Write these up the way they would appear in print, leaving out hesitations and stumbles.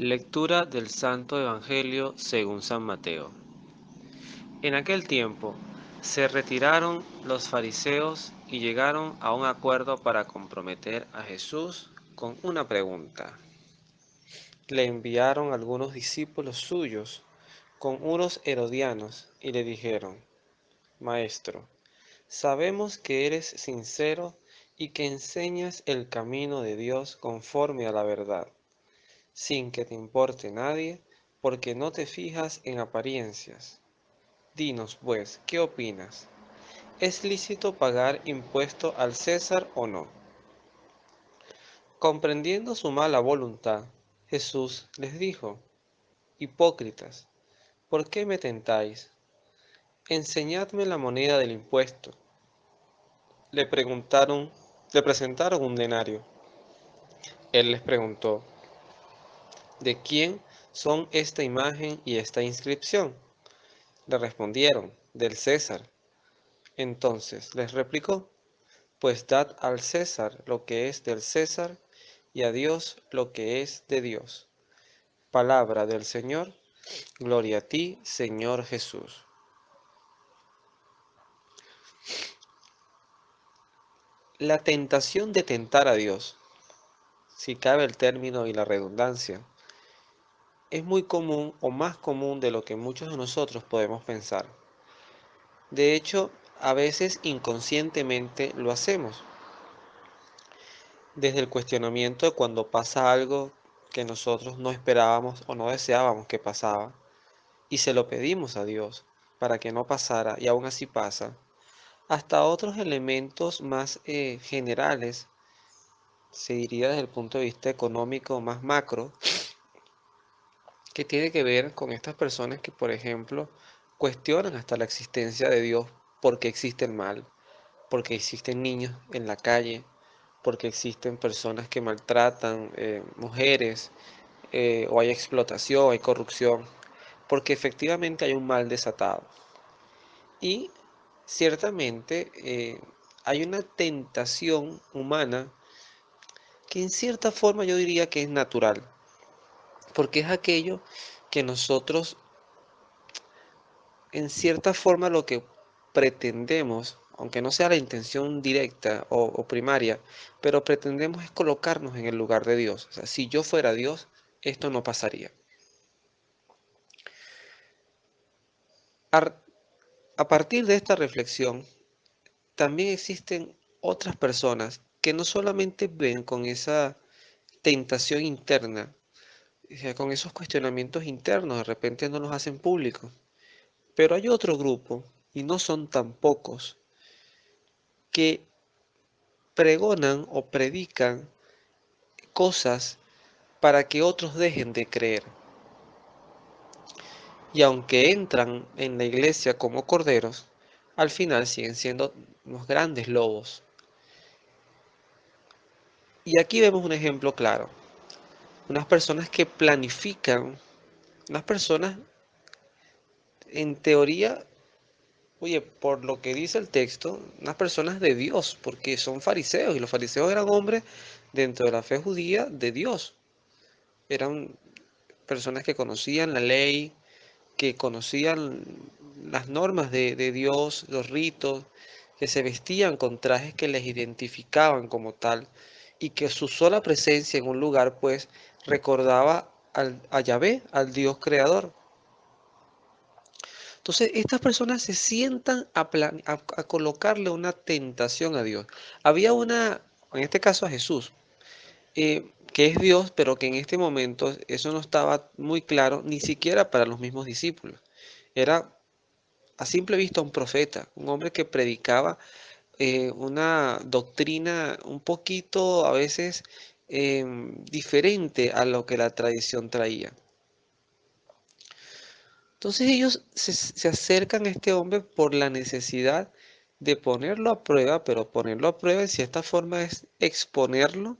Lectura del Santo Evangelio según San Mateo. En aquel tiempo se retiraron los fariseos y llegaron a un acuerdo para comprometer a Jesús con una pregunta. Le enviaron algunos discípulos suyos con unos herodianos y le dijeron: Maestro, sabemos que eres sincero y que enseñas el camino de Dios conforme a la verdad, sin que te importe nadie, porque no te fijas en apariencias. Dinos, pues, ¿qué opinas? ¿Es lícito pagar impuesto al César o no? Comprendiendo su mala voluntad, Jesús les dijo: Hipócritas, ¿por qué me tentáis? Enseñadme la moneda del impuesto. Le preguntaron, le presentaron un denario. Él les preguntó: ¿De quién son esta imagen y esta inscripción? Le respondieron: del César. Entonces les replicó: Pues dad al César lo que es del César y a Dios lo que es de Dios. Palabra del Señor. Gloria a ti, Señor Jesús. La tentación de tentar a Dios, si cabe el término y la redundancia, es muy común o más común de lo que muchos de nosotros podemos pensar. De hecho, a veces inconscientemente lo hacemos. Desde el cuestionamiento de cuando pasa algo que nosotros no esperábamos o no deseábamos que pasaba, y se lo pedimos a Dios para que no pasara y aún así pasa, hasta otros elementos más generales, se diría desde el punto de vista económico más macro, que tiene que ver con estas personas que, por ejemplo, cuestionan hasta la existencia de Dios porque existe el mal, porque existen niños en la calle, porque existen personas que maltratan mujeres, o hay explotación, hay corrupción, porque efectivamente hay un mal desatado. Y ciertamente hay una tentación humana que en cierta forma yo diría que es natural, porque es aquello que nosotros en cierta forma lo que pretendemos, aunque no sea la intención directa o primaria, pero pretendemos es colocarnos en el lugar de Dios. O sea, si yo fuera Dios, esto no pasaría. A, a partir de esta reflexión, también existen otras personas que no solamente ven con esa tentación interna, o sea, con esos cuestionamientos internos, de repente no los hacen públicos, pero hay otro grupo, y no son tan pocos, que pregonan o predican cosas para que otros dejen de creer. Y aunque entran en la iglesia como corderos, al final siguen siendo unos grandes lobos. Y aquí vemos un ejemplo claro. Unas personas que planifican, unas personas en teoría, oye, por lo que dice el texto, unas personas de Dios, porque son fariseos, y los fariseos eran hombres dentro de la fe judía de Dios. Eran personas que conocían la ley, que conocían las normas de Dios, los ritos, que se vestían con trajes que les identificaban como tal, y que su sola presencia en un lugar, pues, recordaba a Yahvé, al Dios creador. Entonces, estas personas se sientan a colocarle una tentación a Dios. Había una, en este caso a Jesús, que es Dios, pero que en este momento eso no estaba muy claro, ni siquiera para los mismos discípulos. Era a simple vista un profeta, un hombre que predicaba una doctrina un poquito a veces diferente a lo que la tradición traía. Entonces ellos se acercan a este hombre por la necesidad de ponerlo a prueba, pero ponerlo a prueba en cierta forma es exponerlo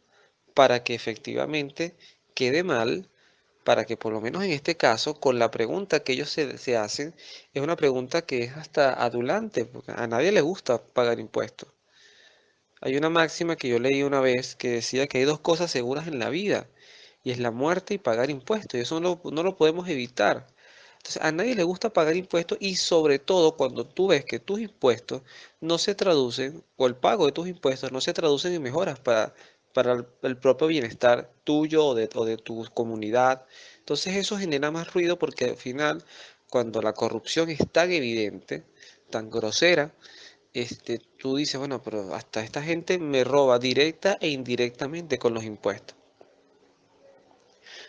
para que efectivamente quede mal, para que por lo menos en este caso, con la pregunta que ellos se hacen, es una pregunta que es hasta adulante, porque a nadie le gusta pagar impuestos. Hay una máxima que yo leí una vez que decía que hay dos cosas seguras en la vida, y es la muerte y pagar impuestos, y eso no lo podemos evitar. Entonces, a nadie le gusta pagar impuestos y sobre todo cuando tú ves que tus impuestos no se traducen, o el pago de tus impuestos no se traducen en mejoras para el propio bienestar tuyo o de tu comunidad. Entonces eso genera más ruido porque al final, cuando la corrupción es tan evidente, tan grosera, tú dices, bueno, pero hasta esta gente me roba directa e indirectamente con los impuestos.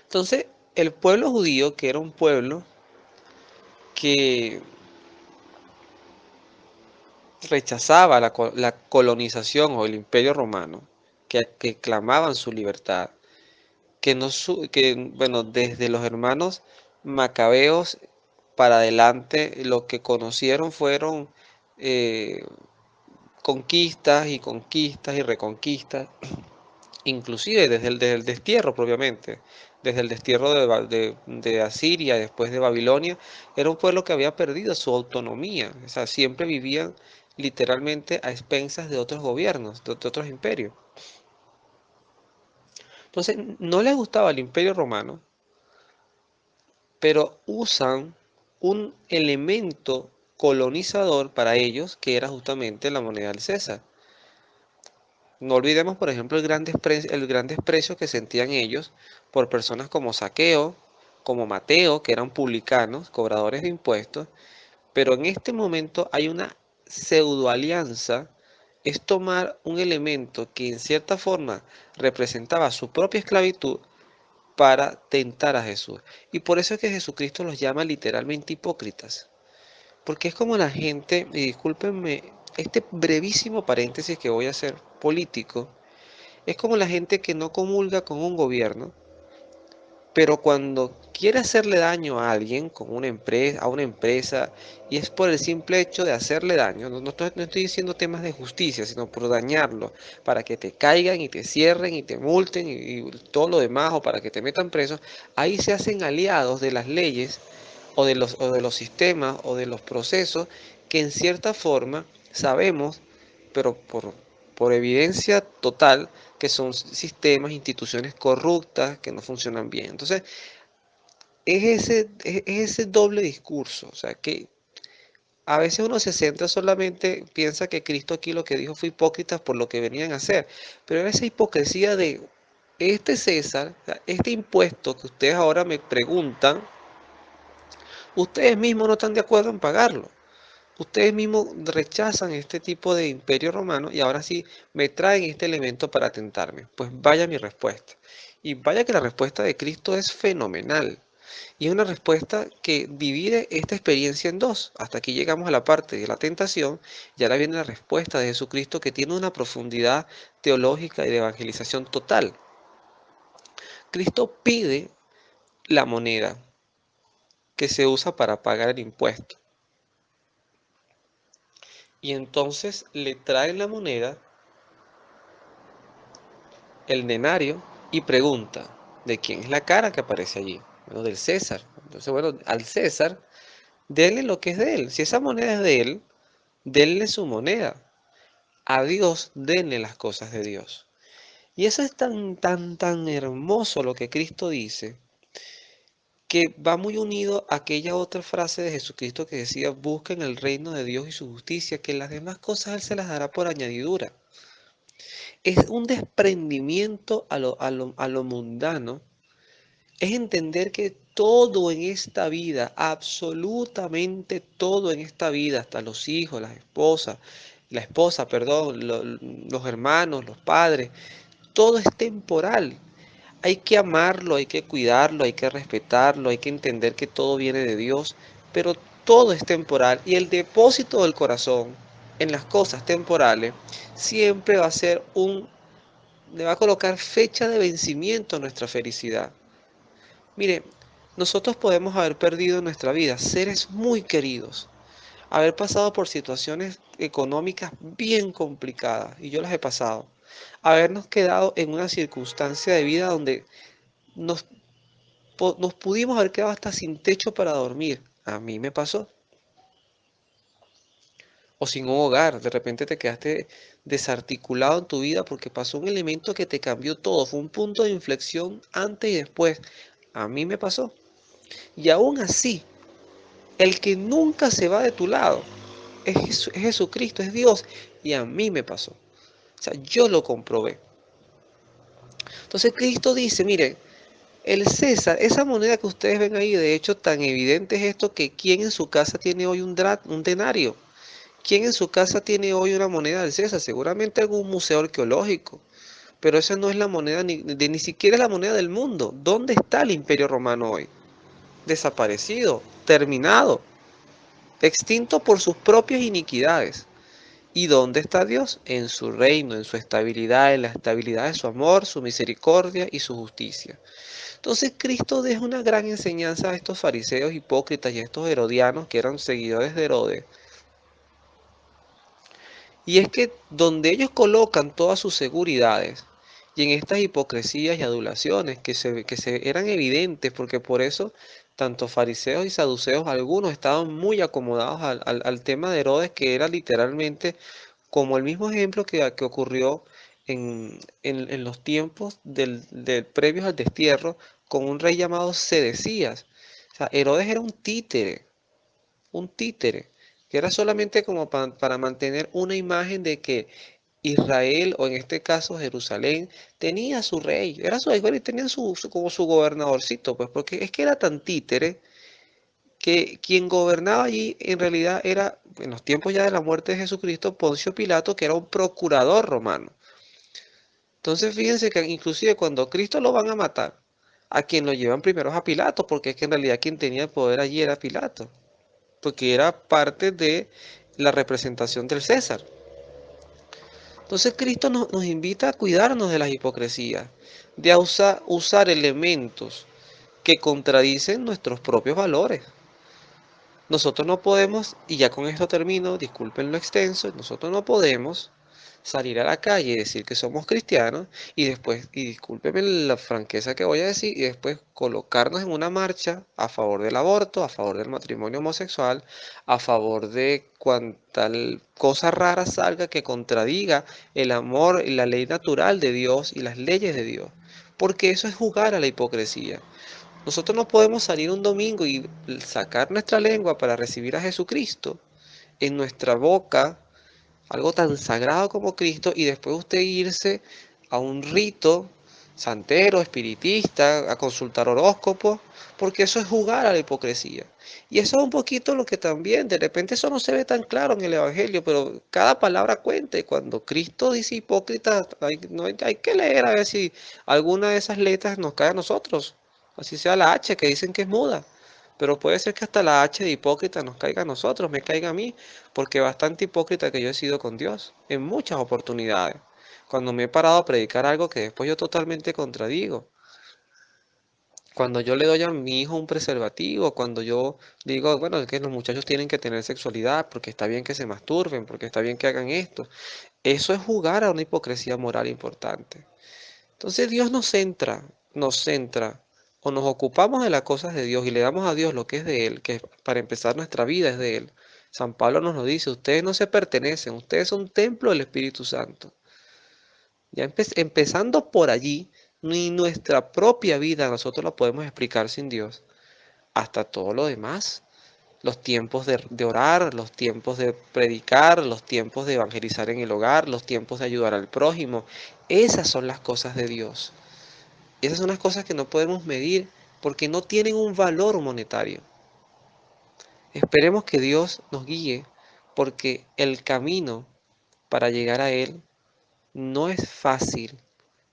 Entonces, el pueblo judío, que era un pueblo que rechazaba la colonización o el imperio romano, que clamaban su libertad, bueno, desde los hermanos macabeos para adelante, lo que conocieron fueron eh, conquistas y conquistas y reconquistas, inclusive desde el destierro propiamente, desde el destierro de Asiria, después de Babilonia, era un pueblo que había perdido su autonomía, o sea, siempre vivían literalmente a expensas de otros gobiernos, de otros imperios. Entonces, no les gustaba el imperio romano, pero usan un elemento colonizador para ellos, que era justamente la moneda del César. No olvidemos, por ejemplo, el gran desprecio que sentían ellos por personas como Saqueo, como Mateo, que eran publicanos, cobradores de impuestos, pero en este momento hay una pseudo alianza, es tomar un elemento que en cierta forma representaba su propia esclavitud para tentar a Jesús. Y por eso es que Jesucristo los llama literalmente hipócritas. Porque es como la gente, y discúlpenme, este brevísimo paréntesis que voy a hacer político, es como la gente que no comulga con un gobierno, pero cuando quiere hacerle daño a alguien, con a una empresa, y es por el simple hecho de hacerle daño, no estoy diciendo temas de justicia, sino por dañarlo, para que te caigan y te cierren y te multen y todo lo demás, o para que te metan preso, ahí se hacen aliados de las leyes o de los sistemas o de los procesos que en cierta forma sabemos, pero por evidencia total, que son sistemas, instituciones corruptas que no funcionan bien. Entonces, es ese doble discurso, o sea, que a veces uno se centra solamente, piensa que Cristo aquí lo que dijo fue hipócritas por lo que venían a hacer, pero era esa hipocresía de este César, o sea, este impuesto que ustedes ahora me preguntan, ustedes mismos no están de acuerdo en pagarlo. Ustedes mismos rechazan este tipo de imperio romano y ahora sí me traen este elemento para tentarme. Pues vaya mi respuesta. Y vaya que la respuesta de Cristo es fenomenal. Y es una respuesta que divide esta experiencia en dos. Hasta aquí llegamos a la parte de la tentación y ahora viene la respuesta de Jesucristo que tiene una profundidad teológica y de evangelización total. Cristo pide la moneda que se usa para pagar el impuesto. Y entonces le traen la moneda, el denario, y pregunta, ¿de quién es la cara que aparece allí? Bueno, del César. Entonces, bueno, al César, denle lo que es de él. Si esa moneda es de él, denle su moneda. A Dios, denle las cosas de Dios. Y eso es tan hermoso lo que Cristo dice, que va muy unido a aquella otra frase de Jesucristo que decía, busquen el reino de Dios y su justicia, que las demás cosas Él se las dará por añadidura. Es un desprendimiento a lo mundano, es entender que todo en esta vida, absolutamente todo en esta vida, hasta los hijos, la esposa, perdón, los hermanos, los padres, todo es temporal. Hay que amarlo, hay que cuidarlo, hay que respetarlo, hay que entender que todo viene de Dios, pero todo es temporal y el depósito del corazón en las cosas temporales siempre va a ser le va a colocar fecha de vencimiento a nuestra felicidad. Mire, nosotros podemos haber perdido en nuestra vida seres muy queridos, haber pasado por situaciones económicas bien complicadas, y yo las he pasado, habernos quedado en una circunstancia de vida donde nos, nos pudimos haber quedado hasta sin techo para dormir. A mí me pasó. o sin un hogar. De repente te quedaste desarticulado en tu vida porque pasó un elemento que te cambió todo. Fue un punto de inflexión antes y después. A mí me pasó. Y aún así, el que nunca se va de tu lado es Jesucristo, es Dios. Y a mí me pasó. O sea, yo lo comprobé. Entonces Cristo dice, miren, el César, esa moneda que ustedes ven ahí, de hecho tan evidente es esto que ¿quién en su casa tiene hoy un denario? ¿Quién en su casa tiene hoy una moneda del César? Seguramente algún museo arqueológico, pero esa no es la moneda, ni siquiera es la moneda del mundo. ¿Dónde está el Imperio Romano hoy? Desaparecido, terminado, extinto por sus propias iniquidades. ¿Y dónde está Dios? En su reino, en su estabilidad, en la estabilidad de su amor, su misericordia y su justicia. Entonces Cristo deja una gran enseñanza a estos fariseos hipócritas y a estos herodianos que eran seguidores de Herodes. Y es que donde ellos colocan todas sus seguridades y en estas hipocresías y adulaciones que se eran evidentes, porque por eso tanto fariseos y saduceos algunos estaban muy acomodados al tema de Herodes, que era literalmente como el mismo ejemplo que ocurrió en los tiempos previos al destierro con un rey llamado Sedecías. O sea, Herodes era un títere, que era solamente como para mantener una imagen de que Israel, o en este caso Jerusalén, tenía su rey, era su rey y tenía como su gobernadorcito, pues porque es que era tan títere que quien gobernaba allí en realidad era, en los tiempos ya de la muerte de Jesucristo, Poncio Pilato, que era un procurador romano. Entonces fíjense que inclusive cuando Cristo lo van a matar, a quien lo llevan primero es a Pilato, porque es que en realidad quien tenía el poder allí era Pilato, porque era parte de la representación del César. Entonces Cristo nos invita a cuidarnos de las hipocresías, de usar elementos que contradicen nuestros propios valores. Nosotros no podemos, y ya con esto termino, disculpen lo extenso, nosotros no podemos salir a la calle y decir que somos cristianos y después, y discúlpenme la franqueza que voy a decir, y después colocarnos en una marcha a favor del aborto, a favor del matrimonio homosexual, a favor de cuanta cosa rara salga que contradiga el amor y la ley natural de Dios y las leyes de Dios. Porque eso es jugar a la hipocresía. Nosotros no podemos salir un domingo y sacar nuestra lengua para recibir a Jesucristo en nuestra boca, algo tan sagrado como Cristo, y después usted irse a un rito santero, espiritista, a consultar horóscopos, porque eso es jugar a la hipocresía. Y eso es un poquito lo que también, de repente eso no se ve tan claro en el Evangelio, pero cada palabra cuenta. Y cuando Cristo dice hipócrita, hay que leer a ver si alguna de esas letras nos cae a nosotros. Así sea la H, que dicen que es muda. Pero puede ser que hasta la H de hipócrita nos caiga a nosotros, me caiga a mí, porque bastante hipócrita que yo he sido con Dios, en muchas oportunidades. Cuando me he parado a predicar algo que después yo totalmente contradigo. Cuando yo le doy a mi hijo un preservativo, cuando yo digo, bueno, es que los muchachos tienen que tener sexualidad, porque está bien que se masturben, porque está bien que hagan esto. Eso es jugar a una hipocresía moral importante. Entonces Dios nos centra, o nos ocupamos de las cosas de Dios y le damos a Dios lo que es de Él, que para empezar nuestra vida es de Él. San Pablo nos lo dice, ustedes no se pertenecen, ustedes son templo del Espíritu Santo. Ya empezando por allí, ni nuestra propia vida nosotros la podemos explicar sin Dios, hasta todo lo demás. Los tiempos de orar, los tiempos de predicar, los tiempos de evangelizar en el hogar, los tiempos de ayudar al prójimo. Esas son las cosas de Dios. Esas son las cosas que no podemos medir porque no tienen un valor monetario. Esperemos que Dios nos guíe porque el camino para llegar a Él no es fácil,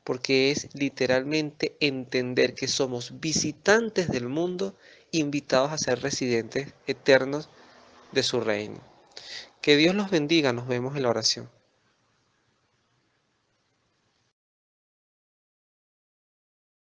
porque es literalmente entender que somos visitantes del mundo invitados a ser residentes eternos de su reino. Que Dios los bendiga, nos vemos en la oración.